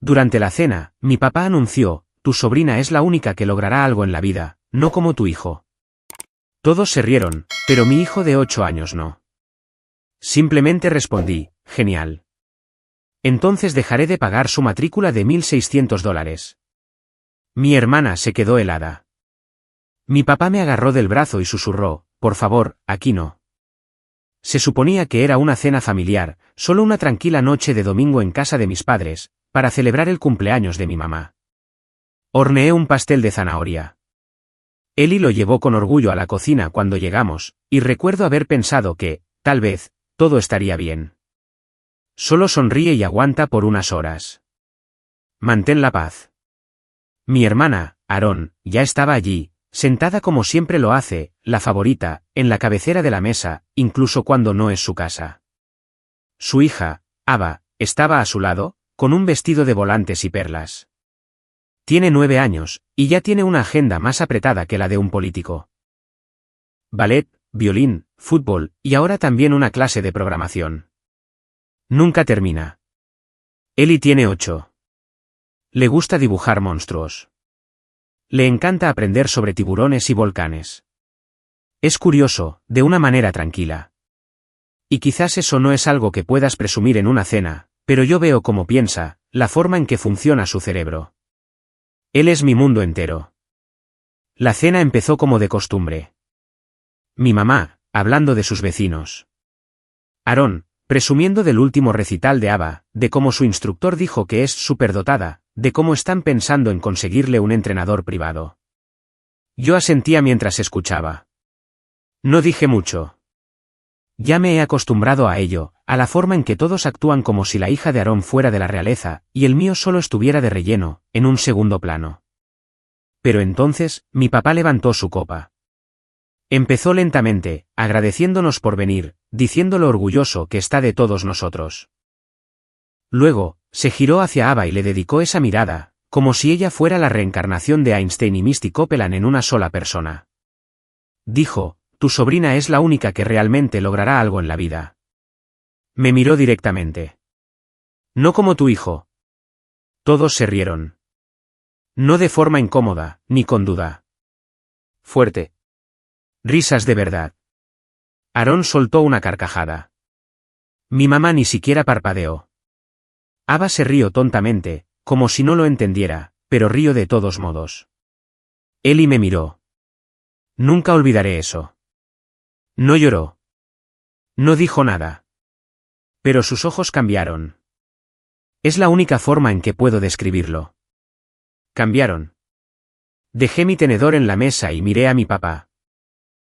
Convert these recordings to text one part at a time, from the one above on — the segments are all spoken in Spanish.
Durante la cena, mi papá anunció: tu sobrina es la única que logrará algo en la vida, no como tu hijo. Todos se rieron, pero mi hijo de 8 años no. Simplemente respondí: genial. Entonces dejaré de pagar su matrícula de $1,600. Mi hermana se quedó helada. Mi papá me agarró del brazo y susurró: por favor, aquí no. Se suponía que era una cena familiar, solo una tranquila noche de domingo en casa de mis padres, para celebrar el cumpleaños de mi mamá. Horneé un pastel de zanahoria. Eli lo llevó con orgullo a la cocina cuando llegamos, y recuerdo haber pensado que, tal vez, todo estaría bien. Solo sonríe y aguanta por unas horas. Mantén la paz. Mi hermana, Aarón, ya estaba allí, sentada como siempre lo hace, la favorita, en la cabecera de la mesa, incluso cuando no es su casa. Su hija, Ava, estaba a su lado, con un vestido de volantes y perlas. Tiene 9 años, y ya tiene una agenda más apretada que la de un político. Ballet, violín, fútbol, y ahora también una clase de programación. Nunca termina. Eli tiene 8. Le gusta dibujar monstruos. Le encanta aprender sobre tiburones y volcanes. Es curioso, de una manera tranquila. Y quizás eso no es algo que puedas presumir en una cena, pero yo veo cómo piensa, la forma en que funciona su cerebro. Él es mi mundo entero. La cena empezó como de costumbre. Mi mamá, hablando de sus vecinos. Aarón, presumiendo del último recital de Ava, de cómo su instructor dijo que es superdotada, de cómo están pensando en conseguirle un entrenador privado. Yo asentía mientras escuchaba. No dije mucho. Ya me he acostumbrado a ello, a la forma en que todos actúan como si la hija de Aarón fuera de la realeza, y el mío solo estuviera de relleno, en un segundo plano. Pero entonces, mi papá levantó su copa. Empezó lentamente, agradeciéndonos por venir, diciendo lo orgulloso que está de todos nosotros. Luego, se giró hacia Ava y le dedicó esa mirada, como si ella fuera la reencarnación de Einstein y Misty Copeland en una sola persona. Dijo: tu sobrina es la única que realmente logrará algo en la vida. Me miró directamente. No como tu hijo. Todos se rieron. No de forma incómoda, ni con duda. Fuerte. Risas de verdad. Aarón soltó una carcajada. Mi mamá ni siquiera parpadeó. Ava se rió tontamente, como si no lo entendiera, pero río de todos modos. Eli me miró. Nunca olvidaré eso. No lloró. No dijo nada. Pero sus ojos cambiaron. Es la única forma en que puedo describirlo. Cambiaron. Dejé mi tenedor en la mesa y miré a mi papá.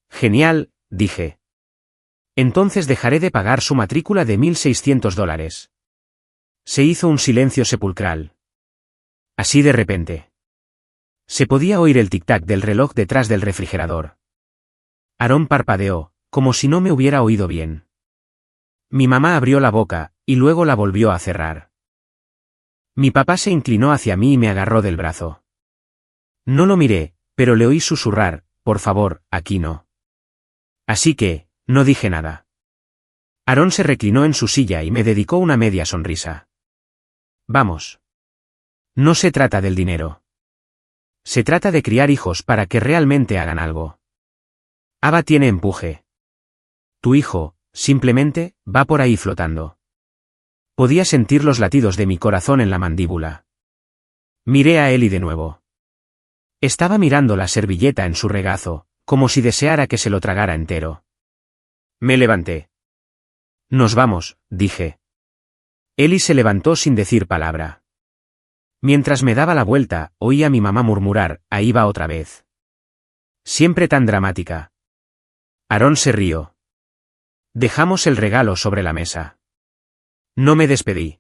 Genial, dije. Entonces dejaré de pagar su matrícula de $1,600. Se hizo un silencio sepulcral. Así de repente. Se podía oír el tic-tac del reloj detrás del refrigerador. Aarón parpadeó, como si no me hubiera oído bien. Mi mamá abrió la boca, y luego la volvió a cerrar. Mi papá se inclinó hacia mí y me agarró del brazo. No lo miré, pero le oí susurrar: por favor, aquí no. Así que, no dije nada. Aarón se reclinó en su silla y me dedicó una media sonrisa. Vamos. No se trata del dinero. Se trata de criar hijos para que realmente hagan algo. Ava tiene empuje. Tu hijo, simplemente, va por ahí flotando. Podía sentir los latidos de mi corazón en la mandíbula. Miré a Eli de nuevo. Estaba mirando la servilleta en su regazo, como si deseara que se lo tragara entero. Me levanté. Nos vamos, dije. Eli se levantó sin decir palabra. Mientras me daba la vuelta, oí a mi mamá murmurar: ahí va otra vez. Siempre tan dramática. Aarón se rió. Dejamos el regalo sobre la mesa. No me despedí.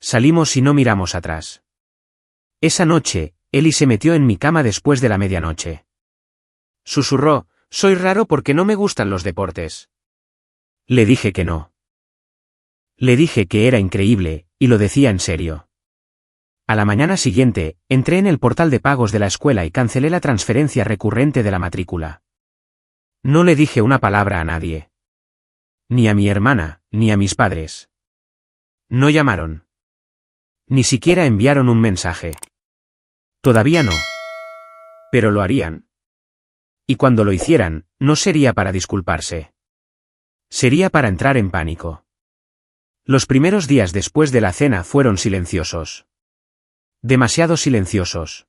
Salimos y no miramos atrás. Esa noche, Eli se metió en mi cama después de la medianoche. Susurró: soy raro porque no me gustan los deportes. Le dije que no. Le dije que era increíble, y lo decía en serio. A la mañana siguiente, entré en el portal de pagos de la escuela y cancelé la transferencia recurrente de la matrícula. No le dije una palabra a nadie. Ni a mi hermana, ni a mis padres. No llamaron. Ni siquiera enviaron un mensaje. Todavía no. Pero lo harían. Y cuando lo hicieran, no sería para disculparse. Sería para entrar en pánico. Los primeros días después de la cena fueron silenciosos. Demasiado silenciosos.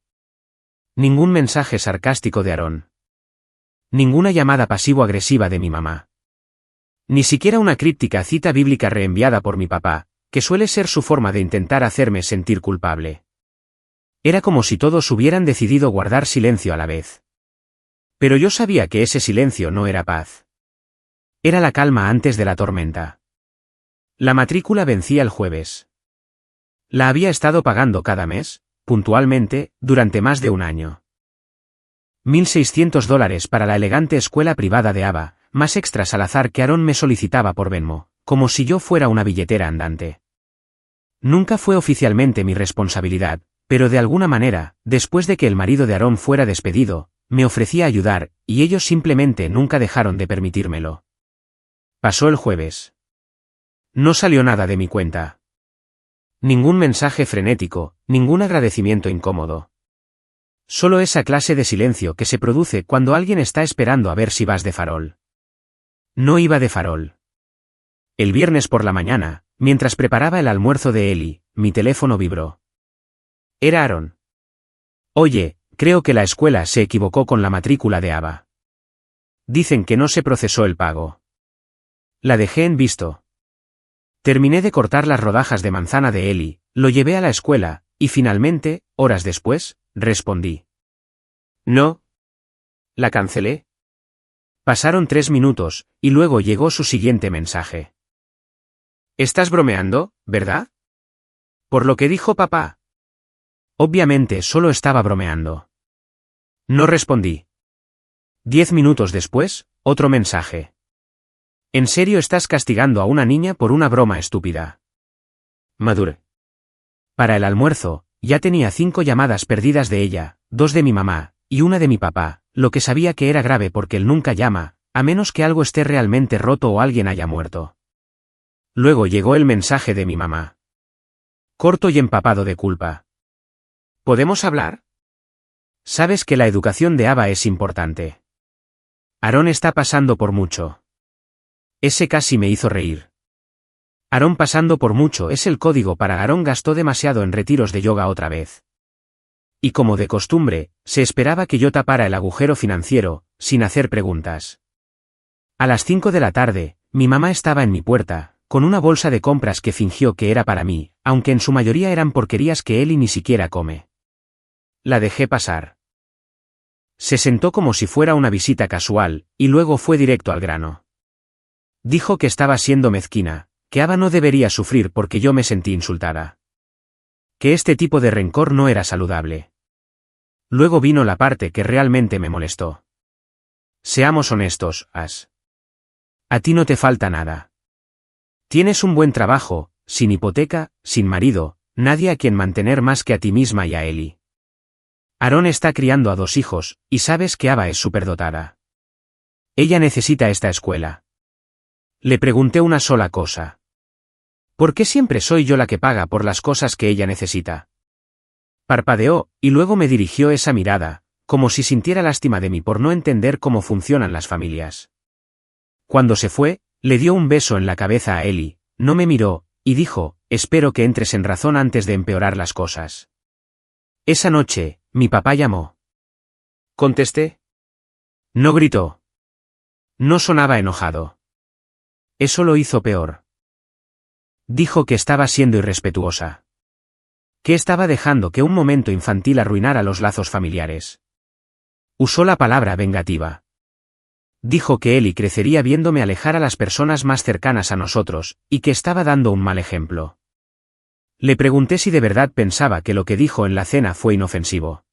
Ningún mensaje sarcástico de Aarón. Ninguna llamada pasivo-agresiva de mi mamá. Ni siquiera una críptica cita bíblica reenviada por mi papá, que suele ser su forma de intentar hacerme sentir culpable. Era como si todos hubieran decidido guardar silencio a la vez. Pero yo sabía que ese silencio no era paz. Era la calma antes de la tormenta. La matrícula vencía el jueves. La había estado pagando cada mes, puntualmente, durante más de un año. $1.600 para la elegante escuela privada de Ava, más extras al azar que Aarón me solicitaba por Venmo, como si yo fuera una billetera andante. Nunca fue oficialmente mi responsabilidad, pero de alguna manera, después de que el marido de Aarón fuera despedido, me ofrecía ayudar, y ellos simplemente nunca dejaron de permitírmelo. Pasó el jueves. No salió nada de mi cuenta. Ningún mensaje frenético, ningún agradecimiento incómodo. Solo esa clase de silencio que se produce cuando alguien está esperando a ver si vas de farol. No iba de farol. El viernes por la mañana, mientras preparaba el almuerzo de Eli, mi teléfono vibró. Era Aarón. Oye, creo que la escuela se equivocó con la matrícula de Ava. Dicen que no se procesó el pago. La dejé en visto. Terminé de cortar las rodajas de manzana de Eli, lo llevé a la escuela, y finalmente, horas después, respondí. No. La cancelé. Pasaron 3 minutos, y luego llegó su siguiente mensaje. ¿Estás bromeando, verdad? Por lo que dijo papá. Obviamente solo estaba bromeando. No respondí. 10 minutos después, otro mensaje. ¿En serio estás castigando a una niña por una broma estúpida? Madure. Para el almuerzo, ya tenía 5 llamadas perdidas de ella, 2 de mi mamá, y una de mi papá, lo que sabía que era grave porque él nunca llama, a menos que algo esté realmente roto o alguien haya muerto. Luego llegó el mensaje de mi mamá. Corto y empapado de culpa. ¿Podemos hablar? Sabes que la educación de Ava es importante. Aarón está pasando por mucho. Ese casi me hizo reír. Aarón pasando por mucho es el código para Aarón gastó demasiado en retiros de yoga otra vez. Y como de costumbre, se esperaba que yo tapara el agujero financiero, sin hacer preguntas. A las 5 de la tarde, mi mamá estaba en mi puerta, con una bolsa de compras que fingió que era para mí, aunque en su mayoría eran porquerías que Eli ni siquiera come. La dejé pasar. Se sentó como si fuera una visita casual, y luego fue directo al grano. Dijo que estaba siendo mezquina, que Ava no debería sufrir porque yo me sentí insultada. Que este tipo de rencor no era saludable. Luego vino la parte que realmente me molestó. Seamos honestos, As. A ti no te falta nada. Tienes un buen trabajo, sin hipoteca, sin marido, nadie a quien mantener más que a ti misma y a Eli. Aarón está criando a 2 hijos, y sabes que Ava es superdotada. Ella necesita esta escuela. Le pregunté una sola cosa. ¿Por qué siempre soy yo la que paga por las cosas que ella necesita? Parpadeó, y luego me dirigió esa mirada, como si sintiera lástima de mí por no entender cómo funcionan las familias. Cuando se fue, le dio un beso en la cabeza a Eli, no me miró, y dijo, espero que entres en razón antes de empeorar las cosas. Esa noche, mi papá llamó. Contesté. No gritó. No sonaba enojado. Eso lo hizo peor. Dijo que estaba siendo irrespetuosa. Que estaba dejando que un momento infantil arruinara los lazos familiares. Usó la palabra vengativa. Dijo que Eli crecería viéndome alejar a las personas más cercanas a nosotros, y que estaba dando un mal ejemplo. Le pregunté si de verdad pensaba que lo que dijo en la cena fue inofensivo.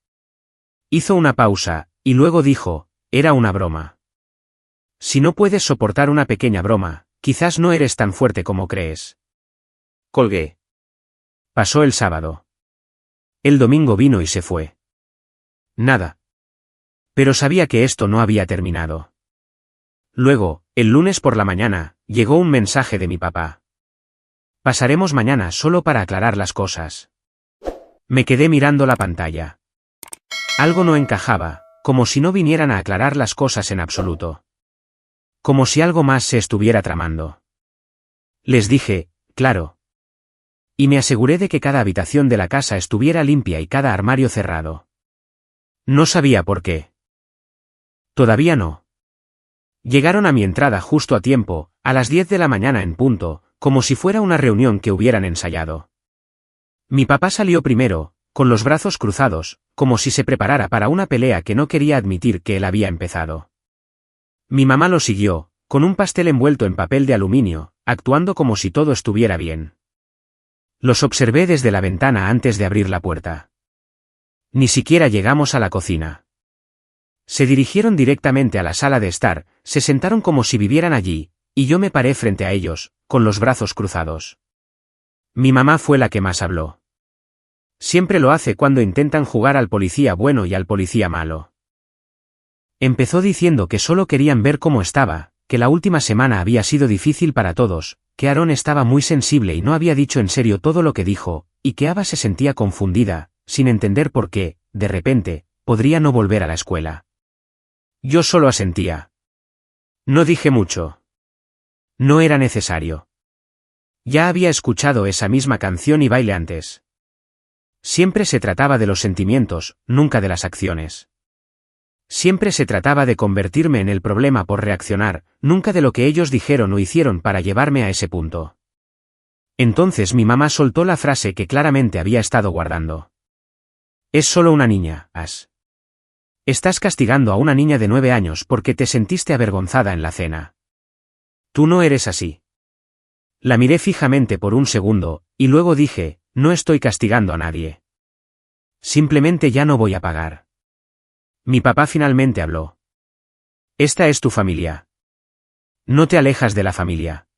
Hizo una pausa, y luego dijo, era una broma. Si no puedes soportar una pequeña broma, quizás no eres tan fuerte como crees. Colgué. Pasó el sábado. El domingo vino y se fue. Nada. Pero sabía que esto no había terminado. Luego, el lunes por la mañana, llegó un mensaje de mi papá. Pasaremos mañana solo para aclarar las cosas. Me quedé mirando la pantalla. Algo no encajaba, como si no vinieran a aclarar las cosas en absoluto. Como si algo más se estuviera tramando. Les dije, claro. Y me aseguré de que cada habitación de la casa estuviera limpia y cada armario cerrado. No sabía por qué. Todavía no. Llegaron a mi entrada justo a tiempo, a las 10 de la mañana en punto, como si fuera una reunión que hubieran ensayado. Mi papá salió primero, con los brazos cruzados, como si se preparara para una pelea que no quería admitir que él había empezado. Mi mamá lo siguió, con un pastel envuelto en papel de aluminio, actuando como si todo estuviera bien. Los observé desde la ventana antes de abrir la puerta. Ni siquiera llegamos a la cocina. Se dirigieron directamente a la sala de estar, se sentaron como si vivieran allí, y yo me paré frente a ellos, con los brazos cruzados. Mi mamá fue la que más habló. Siempre lo hace cuando intentan jugar al policía bueno y al policía malo. Empezó diciendo que solo querían ver cómo estaba, que la última semana había sido difícil para todos, que Aaron estaba muy sensible y no había dicho en serio todo lo que dijo, y que Ava se sentía confundida, sin entender por qué, de repente, podría no volver a la escuela. Yo solo asentía. No dije mucho. No era necesario. Ya había escuchado esa misma canción y baile antes. Siempre se trataba de los sentimientos, nunca de las acciones. Siempre se trataba de convertirme en el problema por reaccionar, nunca de lo que ellos dijeron o hicieron para llevarme a ese punto. Entonces mi mamá soltó la frase que claramente había estado guardando. Es solo una niña, Ash. Estás castigando a una niña de 9 años porque te sentiste avergonzada en la cena. Tú no eres así. La miré fijamente por un segundo, y luego dije, no estoy castigando a nadie. Simplemente ya no voy a pagar. Mi papá finalmente habló. Esta es tu familia. No te alejas de la familia.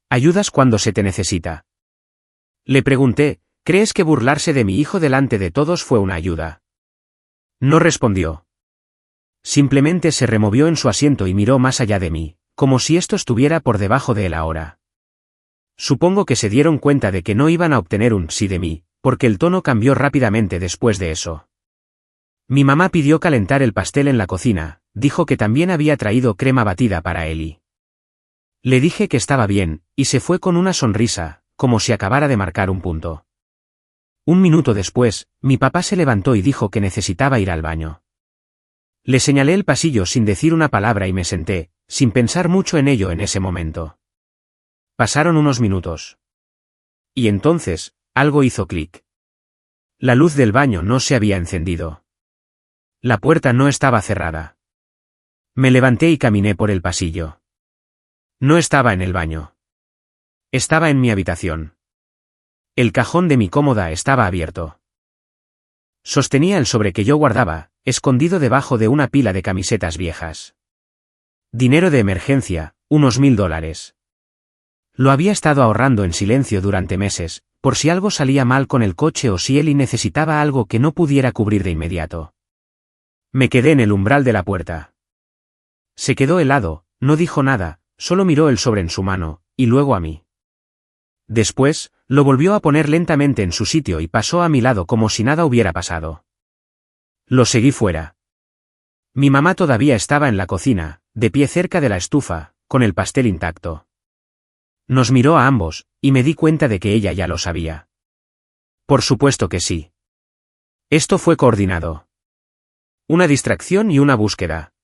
Ayudas cuando se te necesita. Le pregunté, ¿crees que burlarse de mi hijo delante de todos fue una ayuda? No respondió. Simplemente se removió en su asiento y miró más allá de mí, como si esto estuviera por debajo de él ahora. Supongo que se dieron cuenta de que no iban a obtener un sí de mí, porque el tono cambió rápidamente después de eso. Mi mamá pidió calentar el pastel en la cocina, dijo que también había traído crema batida para Eli. Le dije que estaba bien, y se fue con una sonrisa, como si acabara de marcar un punto. Un minuto después, mi papá se levantó y dijo que necesitaba ir al baño. Le señalé el pasillo sin decir una palabra y me senté, sin pensar mucho en ello en ese momento. Pasaron unos minutos. Y entonces, algo hizo clic. La luz del baño no se había encendido. La puerta no estaba cerrada. Me levanté y caminé por el pasillo. No estaba en el baño. Estaba en mi habitación. El cajón de mi cómoda estaba abierto. Sostenía el sobre que yo guardaba, escondido debajo de una pila de camisetas viejas. Dinero de emergencia, unos $1000. Lo había estado ahorrando en silencio durante meses, por si algo salía mal con el coche o si Eli necesitaba algo que no pudiera cubrir de inmediato. Me quedé en el umbral de la puerta. Se quedó helado, no dijo nada, solo miró el sobre en su mano, y luego a mí. Después, lo volvió a poner lentamente en su sitio y pasó a mi lado como si nada hubiera pasado. Lo seguí fuera. Mi mamá todavía estaba en la cocina, de pie cerca de la estufa, con el pastel intacto. Nos miró a ambos, y me di cuenta de que ella ya lo sabía. Por supuesto que sí. Esto fue coordinado. Una distracción y una búsqueda.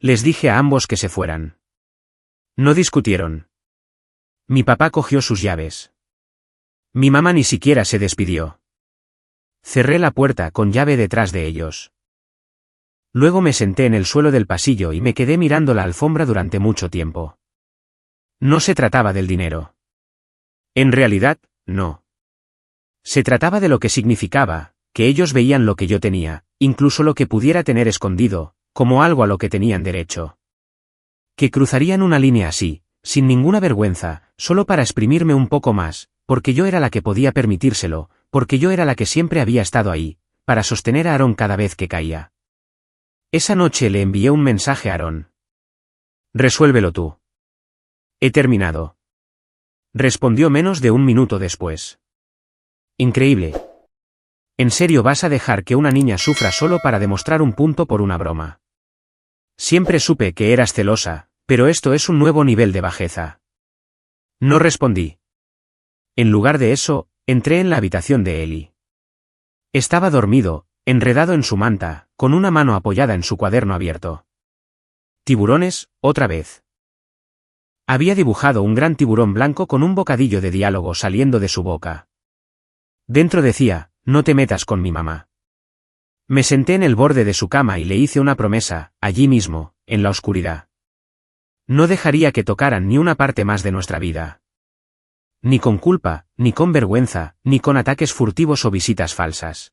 Les dije a ambos que se fueran. No discutieron. Mi papá cogió sus llaves. Mi mamá ni siquiera se despidió. Cerré la puerta con llave detrás de ellos. Luego me senté en el suelo del pasillo y me quedé mirando la alfombra durante mucho tiempo. No se trataba del dinero. En realidad, no. Se trataba de lo que significaba, que ellos veían lo que yo tenía, incluso lo que pudiera tener escondido, como algo a lo que tenían derecho. Que cruzarían una línea así, sin ninguna vergüenza, solo para exprimirme un poco más, porque yo era la que podía permitírselo, porque yo era la que siempre había estado ahí, para sostener a Aaron cada vez que caía. Esa noche le envié un mensaje a Aaron. Resuélvelo tú. He terminado. Respondió menos de un minuto después. Increíble. ¿En serio vas a dejar que una niña sufra solo para demostrar un punto por una broma? Siempre supe que eras celosa, pero esto es un nuevo nivel de bajeza. No respondí. En lugar de eso, entré en la habitación de Eli. Estaba dormido, enredado en su manta, con una mano apoyada en su cuaderno abierto. Tiburones, otra vez. Había dibujado un gran tiburón blanco con un bocadillo de diálogo saliendo de su boca. Dentro decía, no te metas con mi mamá. Me senté en el borde de su cama y le hice una promesa, allí mismo, en la oscuridad. No dejaría que tocaran ni una parte más de nuestra vida. Ni con culpa, ni con vergüenza, ni con ataques furtivos o visitas falsas.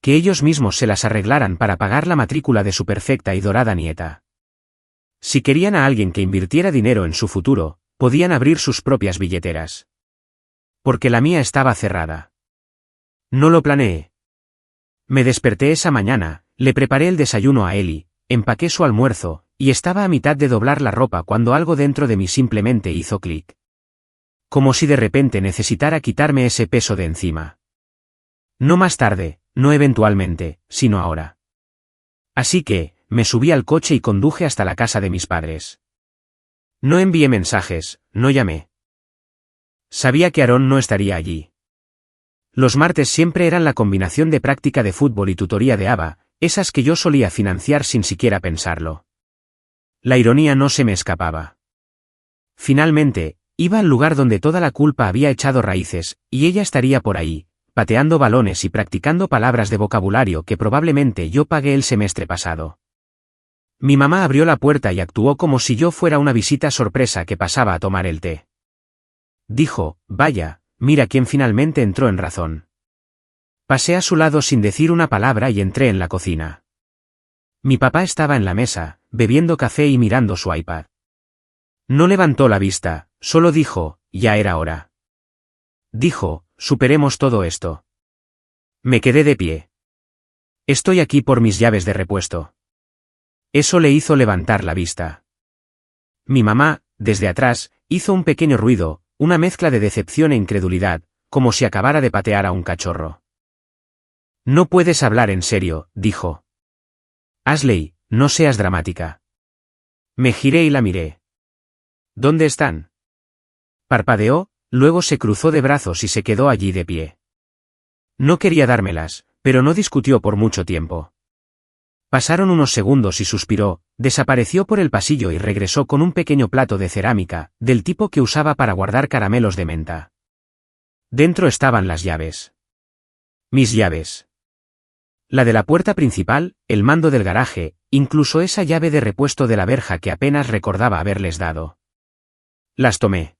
Que ellos mismos se las arreglaran para pagar la matrícula de su perfecta y dorada nieta. Si querían a alguien que invirtiera dinero en su futuro, podían abrir sus propias billeteras. Porque la mía estaba cerrada. No lo planeé. Me desperté esa mañana, le preparé el desayuno a Eli, empaqué su almuerzo, y estaba a mitad de doblar la ropa cuando algo dentro de mí simplemente hizo clic. Como si de repente necesitara quitarme ese peso de encima. No más tarde, no eventualmente, sino ahora. Así que, me subí al coche y conduje hasta la casa de mis padres. No envié mensajes, no llamé. Sabía que Aarón no estaría allí. Los martes siempre eran la combinación de práctica de fútbol y tutoría de ABA, esas que yo solía financiar sin siquiera pensarlo. La ironía no se me escapaba. Finalmente, iba al lugar donde toda la culpa había echado raíces, y ella estaría por ahí, pateando balones y practicando palabras de vocabulario que probablemente yo pagué el semestre pasado. Mi mamá abrió la puerta y actuó como si yo fuera una visita sorpresa que pasaba a tomar el té. Dijo, vaya, mira quién finalmente entró en razón. Pasé a su lado sin decir una palabra y entré en la cocina. Mi papá estaba en la mesa, bebiendo café y mirando su iPad. No levantó la vista, solo dijo, ya era hora. Dijo, superemos todo esto. Me quedé de pie. Estoy aquí por mis llaves de repuesto. Eso le hizo levantar la vista. Mi mamá, desde atrás, hizo un pequeño ruido, una mezcla de decepción e incredulidad, como si acabara de patear a un cachorro. No puedes hablar en serio, dijo. Ashley, no seas dramática. Me giré y la miré. ¿Dónde están? Parpadeó, luego se cruzó de brazos y se quedó allí de pie. No quería dármelas, pero no discutió por mucho tiempo. Pasaron unos segundos y suspiró, desapareció por el pasillo y regresó con un pequeño plato de cerámica, del tipo que usaba para guardar caramelos de menta. Dentro estaban las llaves. Mis llaves. La de la puerta principal, el mando del garaje, incluso esa llave de repuesto de la verja que apenas recordaba haberles dado. Las tomé.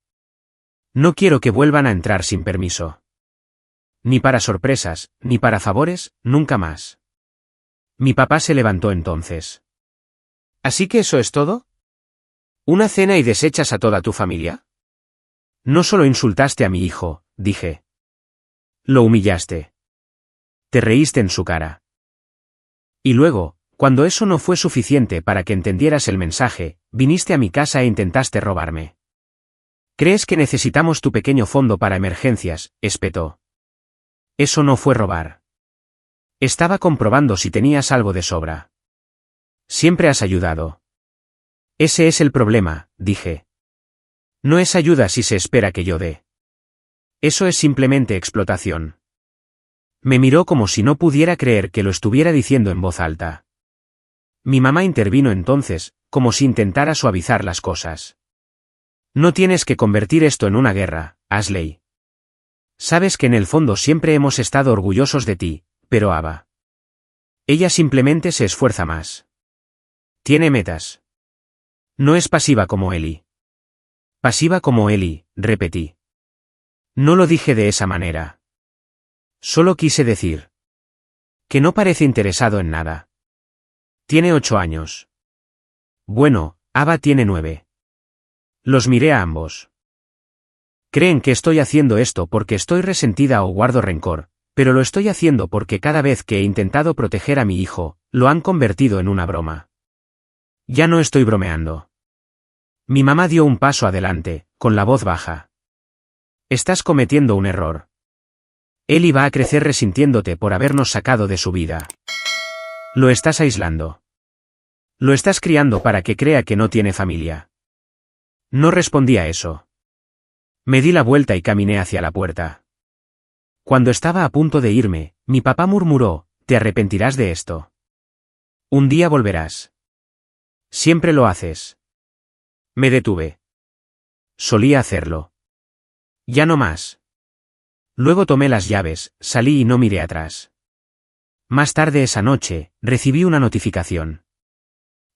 No quiero que vuelvan a entrar sin permiso. Ni para sorpresas, ni para favores, nunca más. Mi papá se levantó entonces. ¿Así que eso es todo? ¿Una cena y desechas a toda tu familia? No solo insultaste a mi hijo, dije. Lo humillaste. Te reíste en su cara. Y luego, cuando eso no fue suficiente para que entendieras el mensaje, viniste a mi casa e intentaste robarme. ¿Crees que necesitamos tu pequeño fondo para emergencias?, espetó. Eso no fue robar. Estaba comprobando si tenías algo de sobra. Siempre has ayudado. Ese es el problema, dije. No es ayuda si se espera que yo dé. Eso es simplemente explotación. Me miró como si no pudiera creer que lo estuviera diciendo en voz alta. Mi mamá intervino entonces, como si intentara suavizar las cosas. No tienes que convertir esto en una guerra, Ashley. Sabes que en el fondo siempre hemos estado orgullosos de ti, pero Ava. Ella simplemente se esfuerza más. Tiene metas. No es pasiva como Eli. Pasiva como Eli, repetí. No lo dije de esa manera. Solo quise decir. Que no parece interesado en nada. Tiene 8 años. Bueno, Ava tiene 9. Los miré a ambos. Creen que estoy haciendo esto porque estoy resentida o guardo rencor, pero lo estoy haciendo porque cada vez que he intentado proteger a mi hijo, lo han convertido en una broma. Ya no estoy bromeando. Mi mamá dio un paso adelante, con la voz baja. Estás cometiendo un error. Él iba a crecer resintiéndote por habernos sacado de su vida. Lo estás aislando. Lo estás criando para que crea que no tiene familia. No respondí a eso. Me di la vuelta y caminé hacia la puerta. Cuando estaba a punto de irme, mi papá murmuró, «Te arrepentirás de esto. Un día volverás. Siempre lo haces». Me detuve. Solía hacerlo. Ya no más. Luego tomé las llaves, salí y no miré atrás. Más tarde esa noche, recibí una notificación.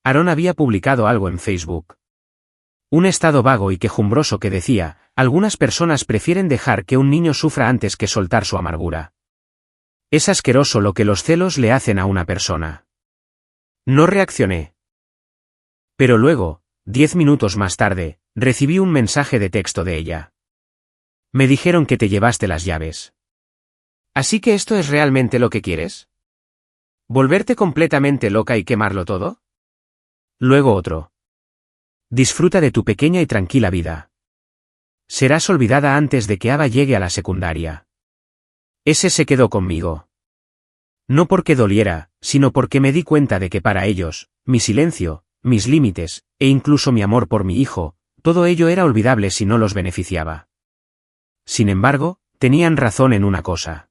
Aaron había publicado algo en Facebook. Un estado vago y quejumbroso que decía, algunas personas prefieren dejar que un niño sufra antes que soltar su amargura. Es asqueroso lo que los celos le hacen a una persona. No reaccioné. Pero luego, 10 minutos más tarde, recibí un mensaje de texto de ella. Me dijeron que te llevaste las llaves. ¿Así que esto es realmente lo que quieres? ¿Volverte completamente loca y quemarlo todo? Luego otro. Disfruta de tu pequeña y tranquila vida. Serás olvidada antes de que Ava llegue a la secundaria. Ese se quedó conmigo. No porque doliera, sino porque me di cuenta de que para ellos, mi silencio, mis límites, e incluso mi amor por mi hijo, todo ello era olvidable si no los beneficiaba. Sin embargo, tenían razón en una cosa.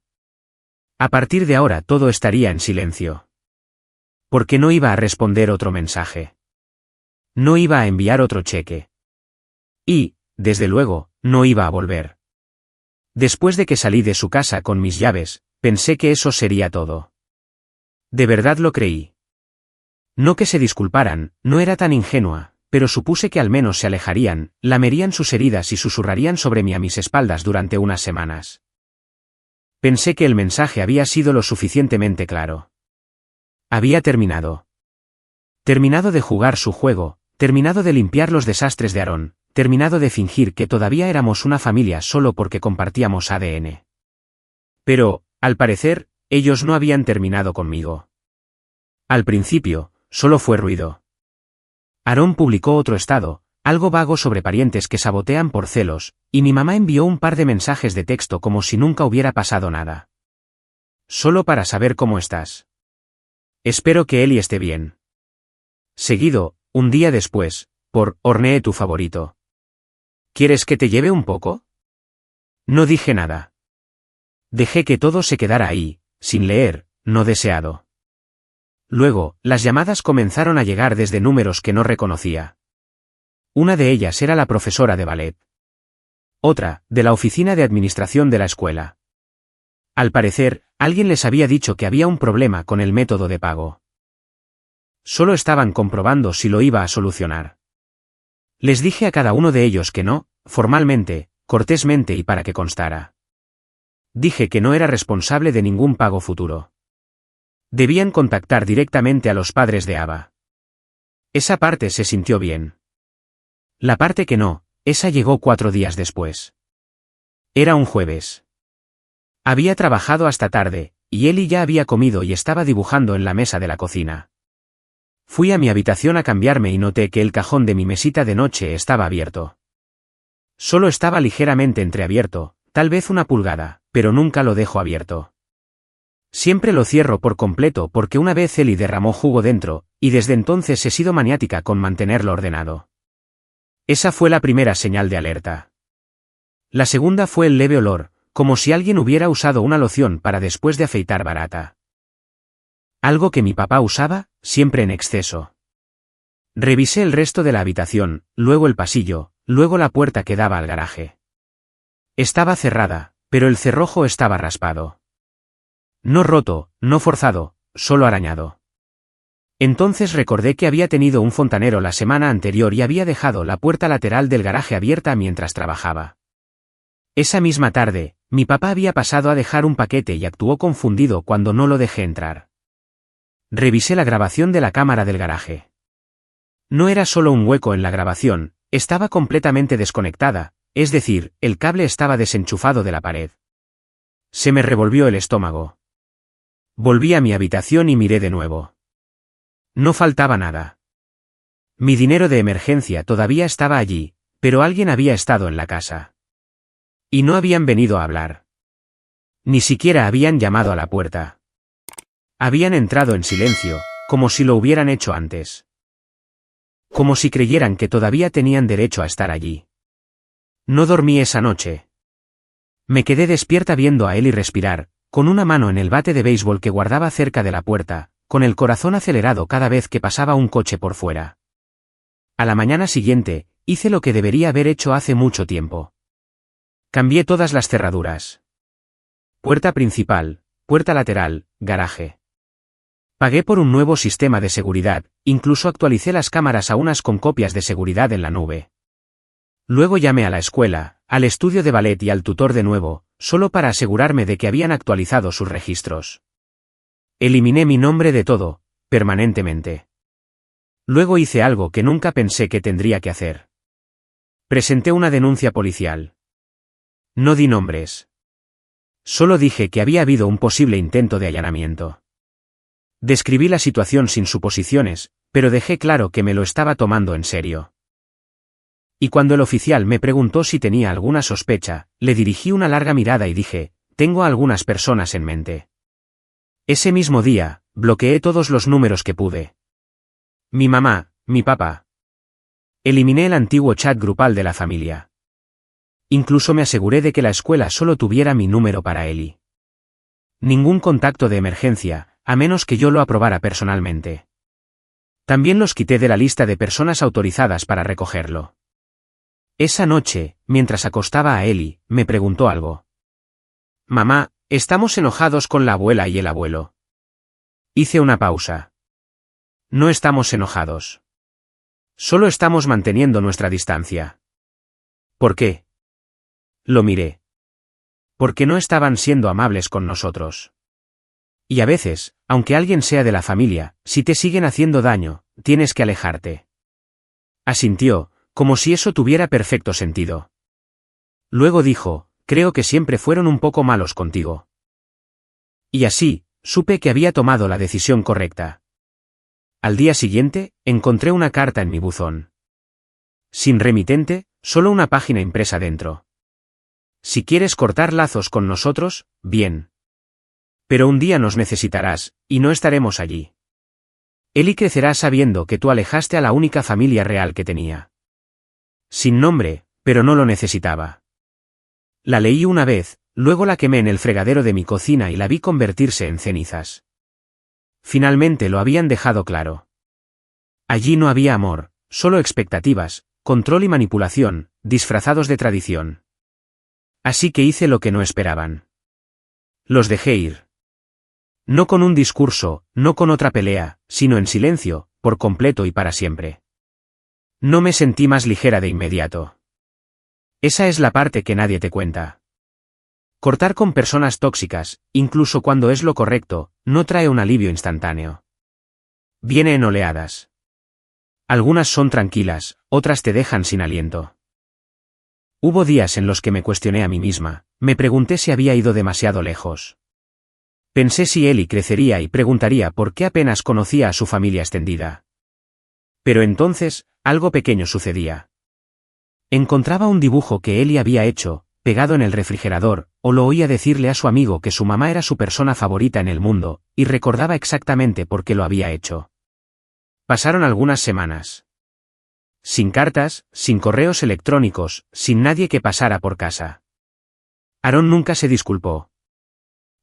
A partir de ahora todo estaría en silencio. Porque no iba a responder otro mensaje. No iba a enviar otro cheque. Y, desde luego, no iba a volver. Después de que salí de su casa con mis llaves, pensé que eso sería todo. De verdad lo creí. No que se disculparan, no era tan ingenua, pero supuse que al menos se alejarían, lamerían sus heridas y susurrarían sobre mí a mis espaldas durante unas semanas. Pensé que el mensaje había sido lo suficientemente claro. Había terminado. Terminado de jugar su juego, terminado de limpiar los desastres de Aaron, terminado de fingir que todavía éramos una familia solo porque compartíamos ADN. Pero, al parecer, ellos no habían terminado conmigo. Al principio, solo fue ruido. Aaron publicó otro estado, algo vago sobre parientes que sabotean por celos, y mi mamá envió un par de mensajes de texto como si nunca hubiera pasado nada. Solo para saber cómo estás. Espero que Ellie esté bien. Seguido, un día después, horneé tu favorito. ¿Quieres que te lleve un poco? No dije nada. Dejé que todo se quedara ahí, sin leer, no deseado. Luego, las llamadas comenzaron a llegar desde números que no reconocía. Una de ellas era la profesora de ballet. Otra, de la oficina de administración de la escuela. Al parecer, alguien les había dicho que había un problema con el método de pago. Solo estaban comprobando si lo iba a solucionar. Les dije a cada uno de ellos que no, formalmente, cortésmente y para que constara. Dije que no era responsable de ningún pago futuro. Debían contactar directamente a los padres de Ava. Esa parte se sintió bien. La parte que no, esa llegó 4 días después. Era un jueves. Había trabajado hasta tarde, y Ellie ya había comido y estaba dibujando en la mesa de la cocina. Fui a mi habitación a cambiarme y noté que el cajón de mi mesita de noche estaba abierto. Solo estaba ligeramente entreabierto, tal vez 1 pulgada, pero nunca lo dejo abierto. Siempre lo cierro por completo porque una vez Ellie derramó jugo dentro, y desde entonces he sido maniática con mantenerlo ordenado. Esa fue la primera señal de alerta. La segunda fue el leve olor, como si alguien hubiera usado una loción para después de afeitar barata. Algo que mi papá usaba, siempre en exceso. Revisé el resto de la habitación, luego el pasillo, luego la puerta que daba al garaje. Estaba cerrada, pero el cerrojo estaba raspado. No roto, no forzado, solo arañado. Entonces recordé que había tenido un fontanero la semana anterior y había dejado la puerta lateral del garaje abierta mientras trabajaba. Esa misma tarde, mi papá había pasado a dejar un paquete y actuó confundido cuando no lo dejé entrar. Revisé la grabación de la cámara del garaje. No era solo un hueco en la grabación, estaba completamente desconectada, es decir, el cable estaba desenchufado de la pared. Se me revolvió el estómago. Volví a mi habitación y miré de nuevo. No faltaba nada. Mi dinero de emergencia todavía estaba allí, pero alguien había estado en la casa. Y no habían venido a hablar. Ni siquiera habían llamado a la puerta. Habían entrado en silencio, como si lo hubieran hecho antes. Como si creyeran que todavía tenían derecho a estar allí. No dormí esa noche. Me quedé despierta viendo a Ellie respirar, con una mano en el bate de béisbol que guardaba cerca de la puerta, con el corazón acelerado cada vez que pasaba un coche por fuera. A la mañana siguiente, hice lo que debería haber hecho hace mucho tiempo. Cambié todas las cerraduras. Puerta principal, puerta lateral, garaje. Pagué por un nuevo sistema de seguridad, incluso actualicé las cámaras a unas con copias de seguridad en la nube. Luego llamé a la escuela, al estudio de ballet y al tutor de nuevo, solo para asegurarme de que habían actualizado sus registros. Eliminé mi nombre de todo, permanentemente. Luego hice algo que nunca pensé que tendría que hacer. Presenté una denuncia policial. No di nombres. Solo dije que había habido un posible intento de allanamiento. Describí la situación sin suposiciones, pero dejé claro que me lo estaba tomando en serio. Y cuando el oficial me preguntó si tenía alguna sospecha, le dirigí una larga mirada y dije, tengo a algunas personas en mente. Ese mismo día, bloqueé todos los números que pude. Mi mamá, mi papá. Eliminé el antiguo chat grupal de la familia. Incluso me aseguré de que la escuela solo tuviera mi número para Ellie. Ningún contacto de emergencia, a menos que yo lo aprobara personalmente. También los quité de la lista de personas autorizadas para recogerlo. Esa noche, mientras acostaba a Ellie, me preguntó algo. Mamá, estamos enojados con la abuela y el abuelo. Hice una pausa. No estamos enojados. Solo estamos manteniendo nuestra distancia. ¿Por qué? Lo miré. Porque no estaban siendo amables con nosotros. Y a veces, aunque alguien sea de la familia, si te siguen haciendo daño, tienes que alejarte. Asintió, como si eso tuviera perfecto sentido. Luego dijo, creo que siempre fueron un poco malos contigo. Y así, supe que había tomado la decisión correcta. Al día siguiente, encontré una carta en mi buzón. Sin remitente, solo una página impresa dentro. Si quieres cortar lazos con nosotros, bien. Pero un día nos necesitarás, y no estaremos allí. Ellie crecerá sabiendo que tú alejaste a la única familia real que tenía. Sin nombre, pero no lo necesitaba. La leí una vez, luego la quemé en el fregadero de mi cocina y la vi convertirse en cenizas. Finalmente lo habían dejado claro. Allí no había amor, solo expectativas, control y manipulación, disfrazados de tradición. Así que hice lo que no esperaban. Los dejé ir. No con un discurso, no con otra pelea, sino en silencio, por completo y para siempre. No me sentí más ligera de inmediato. Esa es la parte que nadie te cuenta. Cortar con personas tóxicas, incluso cuando es lo correcto, no trae un alivio instantáneo. Viene en oleadas. Algunas son tranquilas, otras te dejan sin aliento. Hubo días en los que me cuestioné a mí misma, me pregunté si había ido demasiado lejos. Pensé si Ellie crecería y preguntaría por qué apenas conocía a su familia extendida. Pero entonces, algo pequeño sucedía. Encontraba un dibujo que Ellie había hecho, pegado en el refrigerador, o lo oía decirle a su amigo que su mamá era su persona favorita en el mundo, y recordaba exactamente por qué lo había hecho. Pasaron algunas semanas. Sin cartas, sin correos electrónicos, sin nadie que pasara por casa. Aaron nunca se disculpó.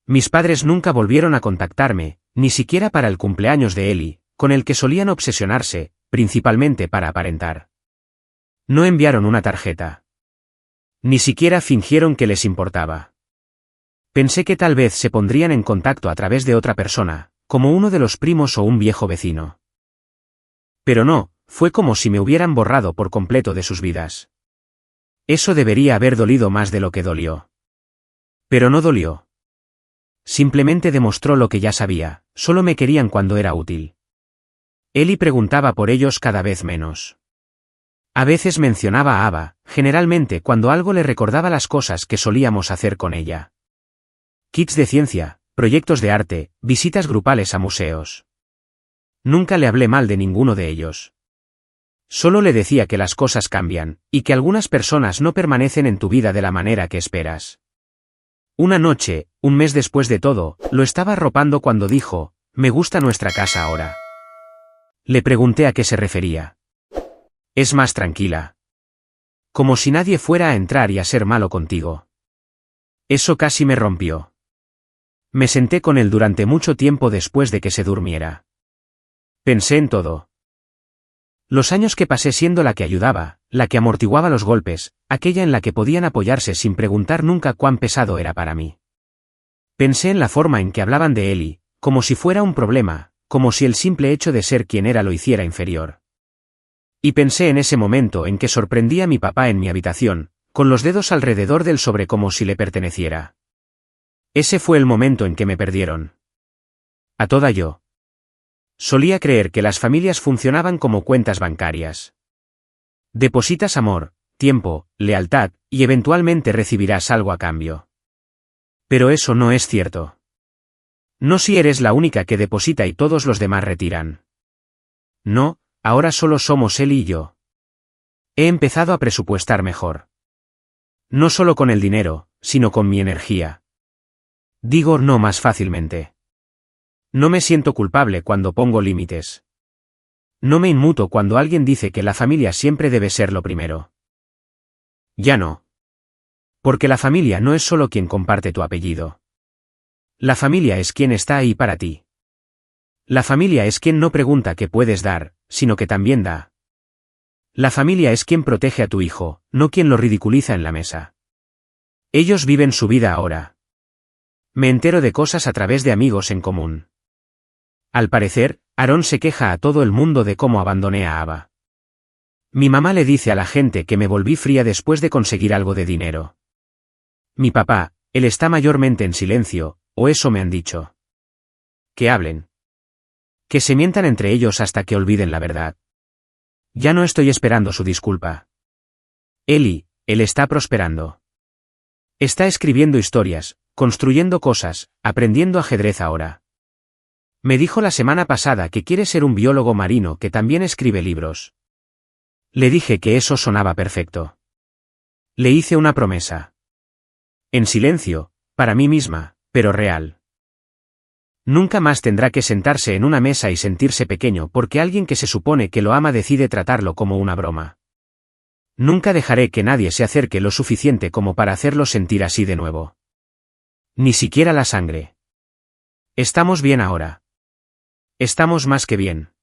Mis padres nunca volvieron a contactarme, ni siquiera para el cumpleaños de Ellie, con el que solían obsesionarse, principalmente para aparentar. No enviaron una tarjeta. Ni siquiera fingieron que les importaba. Pensé que tal vez se pondrían en contacto a través de otra persona, como uno de los primos o un viejo vecino. Pero no, fue como si me hubieran borrado por completo de sus vidas. Eso debería haber dolido más de lo que dolió. Pero no dolió. Simplemente demostró lo que ya sabía, solo me querían cuando era útil. Ellie preguntaba por ellos cada vez menos. A veces mencionaba a Ava, generalmente cuando algo le recordaba las cosas que solíamos hacer con ella. Kits de ciencia, proyectos de arte, visitas grupales a museos. Nunca le hablé mal de ninguno de ellos. Solo le decía que las cosas cambian, y que algunas personas no permanecen en tu vida de la manera que esperas. Una noche, un mes después de todo, lo estaba arropando cuando dijo, «Me gusta nuestra casa ahora». Le pregunté a qué se refería. «Es más tranquila. Como si nadie fuera a entrar y a ser malo contigo». Eso casi me rompió. Me senté con él durante mucho tiempo después de que se durmiera. Pensé en todo. Los años que pasé siendo la que ayudaba, la que amortiguaba los golpes, aquella en la que podían apoyarse sin preguntar nunca cuán pesado era para mí. Pensé en la forma en que hablaban de Eli, como si fuera un problema, como si el simple hecho de ser quien era lo hiciera inferior. Y pensé en ese momento en que sorprendí a mi papá en mi habitación, con los dedos alrededor del sobre como si le perteneciera. Ese fue el momento en que me perdieron. A toda yo. Solía creer que las familias funcionaban como cuentas bancarias. Depositas amor, tiempo, lealtad, y eventualmente recibirás algo a cambio. Pero eso no es cierto. No si eres la única que deposita y todos los demás retiran. No, ahora solo somos él y yo. He empezado a presupuestar mejor. No solo con el dinero, sino con mi energía. Digo no más fácilmente. No me siento culpable cuando pongo límites. No me inmuto cuando alguien dice que la familia siempre debe ser lo primero. Ya no. Porque la familia no es solo quien comparte tu apellido. La familia es quien está ahí para ti. La familia es quien no pregunta qué puedes dar, sino que también da. La familia es quien protege a tu hijo, no quien lo ridiculiza en la mesa. Ellos viven su vida ahora. Me entero de cosas a través de amigos en común. Al parecer, Aarón se queja a todo el mundo de cómo abandoné a Ava. Mi mamá le dice a la gente que me volví fría después de conseguir algo de dinero. Mi papá, él está mayormente en silencio, o eso me han dicho. Que hablen. Que se mientan entre ellos hasta que olviden la verdad. Ya no estoy esperando su disculpa. Él está prosperando. Está escribiendo historias, construyendo cosas, aprendiendo ajedrez ahora. Me dijo la semana pasada que quiere ser un biólogo marino que también escribe libros. Le dije que eso sonaba perfecto. Le hice una promesa. En silencio, para mí misma, pero real. Nunca más tendrá que sentarse en una mesa y sentirse pequeño porque alguien que se supone que lo ama decide tratarlo como una broma. Nunca dejaré que nadie se acerque lo suficiente como para hacerlo sentir así de nuevo. Ni siquiera la sangre. Estamos bien ahora. Estamos más que bien.